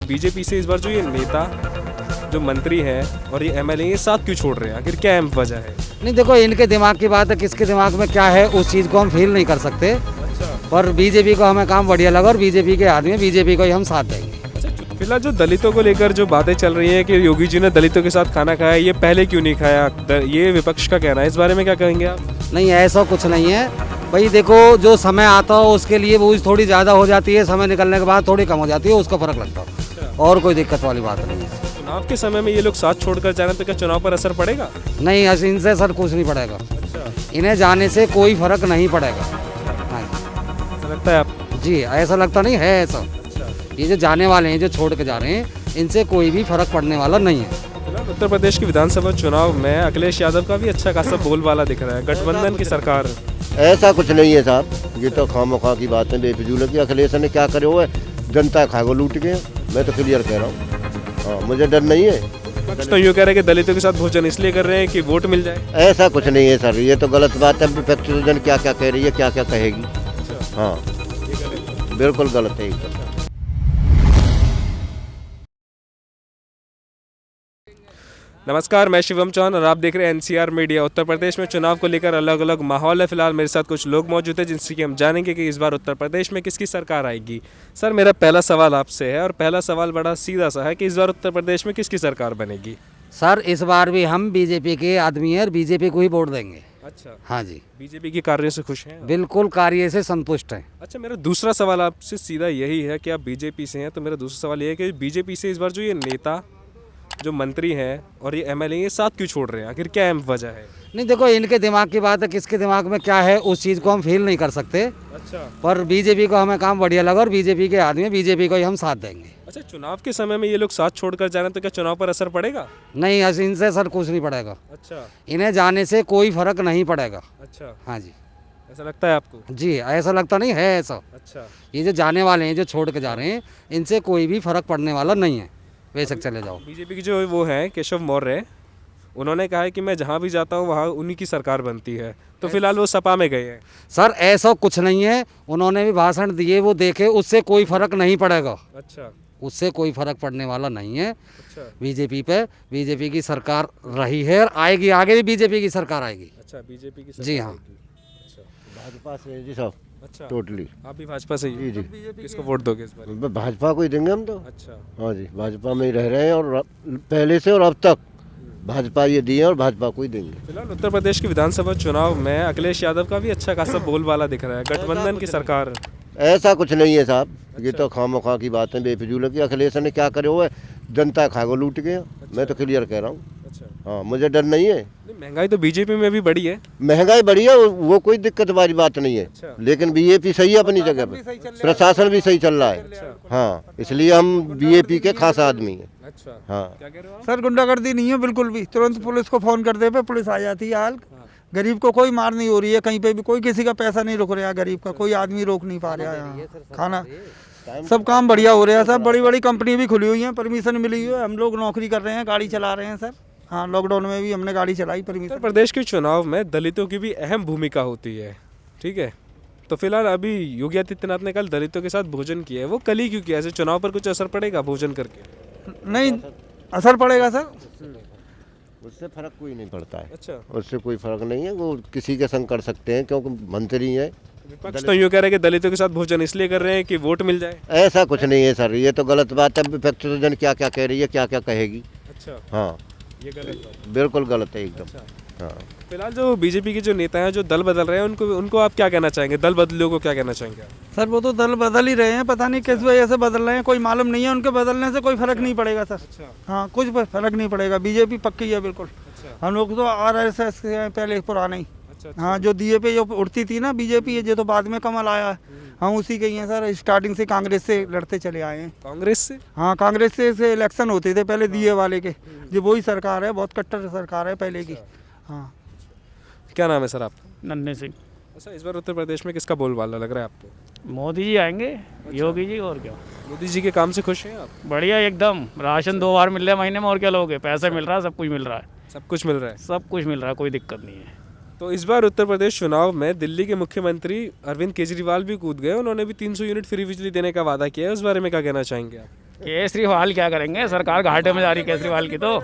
BJP से इस बार जो ये नेता, जो मंत्री हैं और ये एमएलए ये साथ क्यों छोड़ रहे हैं? आखिर क्या अहम वजह है? नहीं देखो, इनके दिमाग की बात है, किसके दिमाग में क्या है उस चीज़ को हम फील नहीं कर सकते। पर बीजेपी को हमें काम बढ़िया लगा और बीजेपी के आदमी, बीजेपी को ही हम साथ देंगे। फिलहाल जो दलितों को लेकर जो बातें चल रही हैं कि योगी जी ने दलितों के साथ खाना खाया, ये पहले क्यों नहीं खाया, ये विपक्ष का कहना है, इस बारे में क्या कहेंगे आप? नहीं, ऐसा कुछ नहीं है भाई। देखो, जो समय आता हो उसके लिए वो थोड़ी ज़्यादा हो जाती है, समय निकलने के बाद थोड़ी कम हो जाती है, उसका फ़र्क लगता है और कोई दिक्कत वाली बात नहीं है। चुनाव के समय में ये लोग साथ छोड़कर जा रहे हैं तो क्या चुनाव पर असर पड़ेगा? नहीं, इनसे सर कुछ नहीं पड़ेगा। इन्हें जाने से कोई फ़र्क नहीं पड़ेगा। हाँ ऐसा लगता है आपको? जी, ऐसा लगता नहीं है ऐसा। ये जो जाने वाले हैं, जो छोड़ के जा रहे हैं, इनसे कोई भी फर्क पड़ने वाला नहीं है। उत्तर प्रदेश की विधानसभा चुनाव में अखिलेश यादव का भी अच्छा खासा बोलबाला दिख रहा है, गठबंधन की सरकार। ऐसा कुछ नहीं है साहब, ये तो खामोखा की बात है, बेफिजूल की। अखिलेश ने क्या करे हुए, जनता खागो लूट गए। मैं तो क्लियर कह रहा हूँ, हाँ, मुझे डर नहीं है। विपक्ष तो यूँ कह रहे हैं कि दलितों के साथ भोजन इसलिए कर रहे हैं कि वोट मिल जाए। ऐसा कुछ नहीं है सर, ये तो गलत बात है। विपक्ष जन क्या क्या कह रही है, क्या क्या कहेगी। हाँ, बिल्कुल गलत है एकदम। नमस्कार, मैं शिवम चौहान और आप देख रहे हैं एनसीआर मीडिया। उत्तर प्रदेश में चुनाव को लेकर अलग अलग माहौल है। फिलहाल मेरे साथ कुछ लोग मौजूद हैं जिनसे कि हम जानेंगे कि इस बार उत्तर प्रदेश में किसकी सरकार आएगी। सर, मेरा पहला सवाल आपसे है और पहला सवाल बड़ा सीधा सा है कि इस बार उत्तर प्रदेश में किसकी सरकार बनेगी? सर, इस बार भी हम बीजेपी के आदमी हैं और बीजेपी को ही वोट देंगे। अच्छा, हाँ जी, बीजेपी के कार्यों से खुश हैं? बिल्कुल कार्य से संतुष्ट हैं। अच्छा, मेरा दूसरा सवाल आपसे सीधा यही है कि आप बीजेपी से हैं, तो मेरा दूसरा सवाल ये है कि बीजेपी से इस बार जो ये नेता, जो मंत्री हैं और ये एमएलए ये साथ क्यों छोड़ रहे हैं? आखिर क्या अहम वजह है? नहीं देखो, इनके दिमाग की बात है, किसके दिमाग में क्या है उस चीज़ को हम फील नहीं कर सकते। अच्छा, पर बीजेपी को हमें काम बढ़िया लगा और बीजेपी के आदमी, बीजेपी को ही हम साथ देंगे। अच्छा, चुनाव के समय में ये लोग साथ छोड़कर जा रहे हैं तो क्या चुनाव पर असर पड़ेगा? नहीं, इनसे सर कुछ नहीं पड़ेगा। अच्छा, इन्हें जाने से कोई फर्क नहीं पड़ेगा। अच्छा, हाँ जी, ऐसा लगता है आपको? जी, ऐसा लगता नहीं है ऐसा। अच्छा, ये जो जाने वाले हैं, जो छोड़ के जा रहे हैं, इनसे कोई भी फर्क पड़ने वाला नहीं है। बेशक चले जाओ। बीजेपी की जो वो हैं केशव मौर्य, उन्होंने कहा है कि मैं जहाँ भी जाता हूँ वहाँ उन्हीं की सरकार बनती है, तो फिलहाल वो सपा में गए हैं। सर, ऐसा कुछ नहीं है, उन्होंने भी भाषण दिए, वो देखे, उससे कोई फर्क नहीं पड़ेगा। अच्छा, उससे कोई फर्क पड़ने वाला नहीं है। अच्छा, बीजेपी पे, बीजेपी की सरकार रही है और आएगी, आगे भी बीजेपी की सरकार आएगी। अच्छा, बीजेपी की सरकार जी हाँ। आएगी। अच्छा, भाजपा से जी साहब, अच्छा, टोटली। आप भी भाजपा से ही जी जी, किसको वोट दोगे इस बार? भाजपा को ही देंगे हम तो। अच्छा, हाँ जी, भाजपा में ही रह रहे हैं और पहले से और अब तक भाजपा ये दिए और भाजपा को ही देंगे। फिलहाल उत्तर प्रदेश की विधानसभा चुनाव में अखिलेश यादव का भी अच्छा खासा बोलबाला दिख रहा है, गठबंधन की सरकार। ऐसा कुछ नहीं है साहब, ये तो खामोखा की बात है, बेफिजूल की। अखिलेश ने क्या करे हुए, जनता खागो लूट गए। मैं तो क्लियर कह रहा हूँ, अच्छा, हाँ, मुझे डर नहीं है। महंगाई तो बीजेपी में भी बढ़ी है। महंगाई बढ़ी है, वो कोई दिक्कत वाली बात नहीं है। अच्छा, लेकिन बीजेपी सही है अपनी जगह पे, प्रशासन भी सही चल रहा है। हाँ, इसलिए हम बीजेपी के खास आदमी हैं। अच्छा, हाँ, क्या कह रहे हो आप? सर, गुंडागर्दी नहीं है बिल्कुल भी। तुरंत पुलिस को फोन कर दे पे पुलिस आ जाती है। हाल गरीब को कोई मार नहीं हो रही है कहीं पे भी, कोई किसी का पैसा नहीं रुक रहा, गरीब का कोई आदमी रोक नहीं पा रहा है। खाना सब काम बढ़िया हो रहा है सर। बड़ी बड़ी कंपनी भी खुली हुई है, परमिशन मिली हुई है, हम लोग नौकरी कर रहे हैं, गाड़ी चला रहे हैं सर। हाँ, लॉकडाउन में भी हमने गाड़ी चलाई, उत्तर परमिशन। प्रदेश के चुनाव में दलितों की भी अहम भूमिका होती है, ठीक है? तो फिलहाल अभी योगी आदित्यनाथ ने कल दलितों के साथ भोजन किया है, वो कल ही क्यों किया? ऐसे चुनाव पर कुछ असर पड़ेगा भोजन करके? नहीं, असर पड़ेगा सर। उससे फर्क कोई नहीं पड़ता है। अच्छा, उससे कोई फर्क नहीं है, वो किसी के संग कर सकते हैं क्योंकि मंत्री हैं। विपक्ष तो यूँ कह रहे हैं कि दलितों के साथ भोजन इसलिए कर रहे हैं कि वोट मिल जाए। ऐसा कुछ नहीं है सर, ये तो गलत बात है। विपक्ष जन क्या क्या कह रही है, क्या क्या कहेगी। अच्छा, हाँ, ये गलत बात। बिल्कुल गलत है एकदम। अच्छा, हाँ, फिलहाल जो बीजेपी के जो नेता हैं जो दल बदल रहे हैं, उनको आप क्या कहना चाहेंगे? दल बदलियों को क्या कहना चाहेंगे आप? सर, वो तो दल बदल ही रहे हैं, पता नहीं किस वजह से बदल रहे हैं, कोई मालूम नहीं है। उनके बदलने से कोई फर्क नहीं पड़ेगा सर। अच्छा, हाँ, कुछ फर्क नहीं पड़ेगा। बीजेपी पक्की है बिल्कुल। अच्छा, हम लोग तो आरएसएस के हैं पहले पुराने ही। अच्छा, अच्छा, हाँ, जो दिए पे जो उड़ती थी ना बीजेपी, ये जो तो बाद में कमल आया है, हम उसी के ही हैं सर। स्टार्टिंग से कांग्रेस से लड़ते चले आए हैं। कांग्रेस से? हाँ, कांग्रेस से इलेक्शन होते थे पहले दिए वाले के। जो वही सरकार है, बहुत कट्टर सरकार है पहले की। हाँ, क्या नाम है सर आपका? नन्हे सिंह। अच्छा, इस बार उत्तर प्रदेश में किसका बोलबाला लग रहा है आपको? मोदी जी आएंगे, योगी जी, और क्या। मोदी जी के काम से खुश हैं आप? बढ़िया एकदम। राशन 2 बार मिल रहा है महीने में, और क्या लोगे। पैसे मिल रहा है, सब कुछ मिल रहा है, सब कुछ मिल रहा है। सब कुछ मिल रहा है, कोई दिक्कत नहीं है। तो इस बार उत्तर प्रदेश चुनाव में दिल्ली के मुख्यमंत्री अरविंद केजरीवाल भी कूद गए। उन्होंने भी 300 यूनिट फ्री बिजली देने का वादा किया है, उस बारे में क्या कहना चाहेंगे आप? केजरीवाल क्या करेंगे, सरकार घाटे में जा रही है केजरीवाल की तो।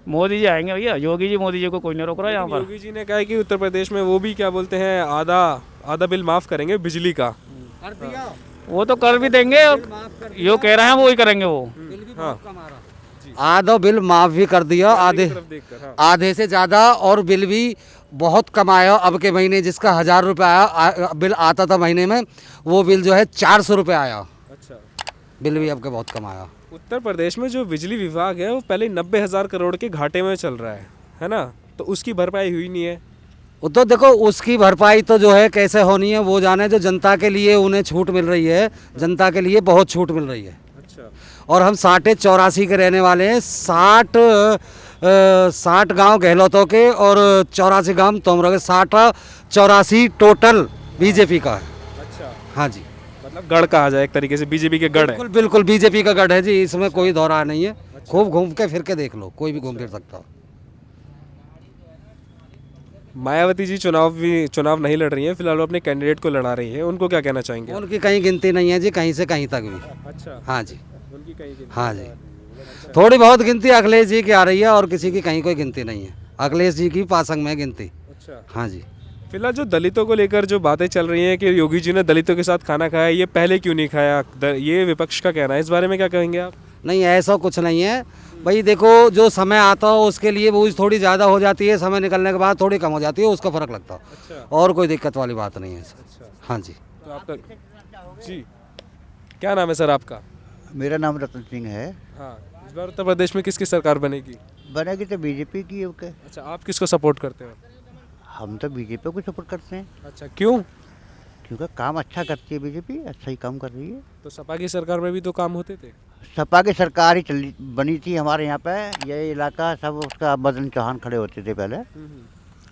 मोदी जी आएंगे भैया, योगी जी मोदी जी को कोई नहीं रोक रहा है यहाँ पर। योगी जी ने कहा है कि उत्तर प्रदेश में वो भी क्या बोलते हैं आधा आधा बिल माफ करेंगे बिजली का। कर दिया, वो तो कर भी देंगे और जो कह रहे हैं वो ही करेंगे वो। हाँ आधा बिल माफ भी कर दिया, आधे तरफ देखकर हाँ आधे से ज़्यादा, और बिल भी बहुत कम आया। अब के महीने जिसका 1000 रुपये बिल आता था महीने में, वो बिल जो है 400 रुपये आया। अच्छा। बिल भी अब के बहुत कम आया। उत्तर प्रदेश में जो बिजली विभाग है वो पहले 90,000 करोड़ के घाटे में चल रहा है ना, तो उसकी भरपाई हुई नहीं है। वो तो देखो, उसकी भरपाई तो जो है कैसे होनी है वो जाने। जो जनता के लिए उन्हें छूट मिल रही है, जनता के लिए बहुत छूट मिल रही है। अच्छा। और हम 84 के रहने वाले हैं। 60 गांव गहलोतों के और 84 गांव तोमरों के। 84 टोटल बीजेपी का है। अच्छा, हाँ जी, मतलब गढ़ कहा जाए एक तरीके से, बीजेपी के गढ़ है। बिल्कुल बिल्कुल बीजेपी का गढ़ है जी, इसमें कोई दौरा नहीं है। खूब घूम के फिर के देख लो, कोई भी घूम फिर सकता। मायावती जी चुनाव नहीं लड़ रही हैं फिलहाल, वो अपने कैंडिडेट को लड़ा रही है, उनको क्या कहना चाहेंगे? उनकी कहीं गिनती नहीं है जी, कहीं से कहीं तक भी। अच्छा, हाँ जी, उनकी कहीं गिनती हाँ जी। थोड़ी बहुत गिनती अखिलेश जी की आ रही है और किसी की कहीं कोई गिनती नहीं है। अखिलेश जी की पासंग में गिनती। अच्छा। हाँ जी। फिलहाल जो दलितों को लेकर जो बातें चल रही हैं कि योगी जी ने दलितों के साथ खाना खाया, ये पहले क्यों नहीं खाया, ये विपक्ष का कहना है, इस बारे में क्या कहेंगे आप? नहीं, ऐसा कुछ नहीं है भाई। देखो, जो समय आता हो उसके लिए वो थोड़ी ज़्यादा हो जाती है, समय निकलने के बाद थोड़ी कम हो जाती है, उसका फ़र्क लगता है। अच्छा। और कोई दिक्कत वाली बात नहीं है सर। अच्छा। हाँ जी। तो आपका जी क्या नाम है सर आपका? मेरा नाम रतन सिंह है। हाँ, इस बार उत्तर प्रदेश में किसकी सरकार बनेगी? बनेगी तो बीजेपी की। ओके, अच्छा, आप किसको सपोर्ट करते हो? हम तो बीजेपी को सपोर्ट करते हैं अच्छा, क्यों? क्योंकि काम अच्छा करती है बीजेपी, अच्छा ही काम कर रही है। तो सपा की सरकार में भी तो काम होते थे। सपा की सरकार ही बनी थी हमारे यहाँ पे। ये इलाका सब उसका बदन चौहान खड़े होते थे पहले,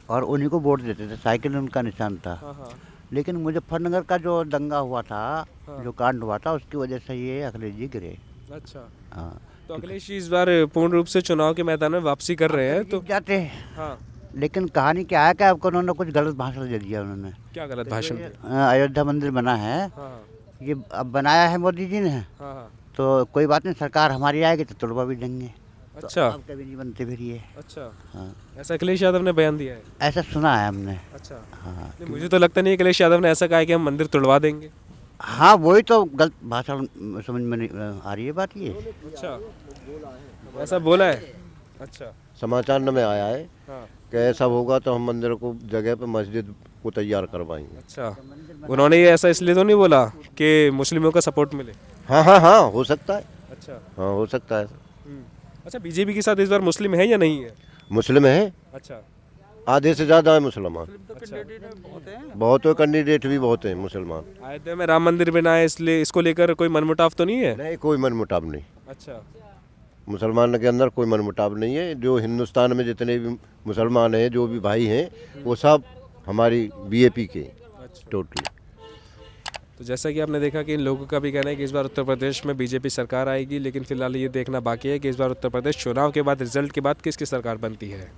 और उन्हीं को वोट देते थे, साइकिल उनका निशान था। हाँ हाँ। लेकिन मुजफ्फरनगर का जो दंगा हुआ था, हाँ। जो कांड हुआ था, उसकी वजह से ये अखिलेश जी गिरे। अच्छा, हाँ, तो अखिलेश जी इस बार पूर्ण रूप से चुनाव के मैदान में वापसी कर रहे हैं तो जीत जाते हैं। हाँ, लेकिन कहानी क्या है कि आपको उन्होंने कुछ गलत भाषण दे दिया। उन्होंने क्या गलत भाषण दिया? अयोध्या मंदिर बना है, हाँ ये अब बनाया है मोदी जी ने, हाँ हाँ। तो कोई बात नहीं, सरकार हमारी आएगी तो तोड़वा भी देंगे। अच्छा। तो अब कभी नहीं बनते फिर ये। अच्छा, हाँ, ऐसा अखिलेश यादव ने बयान दिया है? ऐसा सुना है हमने। अच्छा। हाँ नहीं, मुझे तो लगता नहीं अखिलेश यादव ने ऐसा कहा है कि हम मंदिर तुड़वा देंगे। हाँ, वही तो गलत भाषा समझ में नहीं आ रही है बात ये। अच्छा, ऐसा बोला है? अच्छा। समाचार में आया है हाँ। कि ऐसा होगा तो हम मंदिर को जगह पे मस्जिद को तैयार करवाएंगे। अच्छा, उन्होंने ये ऐसा इसलिए तो नहीं बोला कि मुस्लिमों का सपोर्ट मिले? हाँ हाँ हाँ, हो सकता है। अच्छा। हाँ, हो सकता है। अच्छा, बीजेपी के साथ इस बार मुस्लिम है या नहीं है? मुस्लिम है, अच्छा। आधे से ज़्यादा है मुसलमान। अच्छा। बहुत कैंडिडेट भी बहुत हैं मुसलमान। अयोध्या में राम मंदिर बना है, इसलिए इसको लेकर कोई मनमुटाव तो नहीं है? नहीं, कोई मनमुटाव नहीं। अच्छा। मुसलमान के अंदर कोई मनमुटाव नहीं है। जो हिंदुस्तान में जितने भी मुसलमान हैं, जो भी भाई हैं, वो सब हमारी बीजेपी के अच्छा। टोटली। तो जैसा कि आपने देखा कि इन लोगों का भी कहना है कि इस बार उत्तर प्रदेश में बीजेपी सरकार आएगी, लेकिन फिलहाल ये देखना बाकी है कि इस बार उत्तर प्रदेश चुनाव के बाद, रिजल्ट के बाद किसकी सरकार बनती है।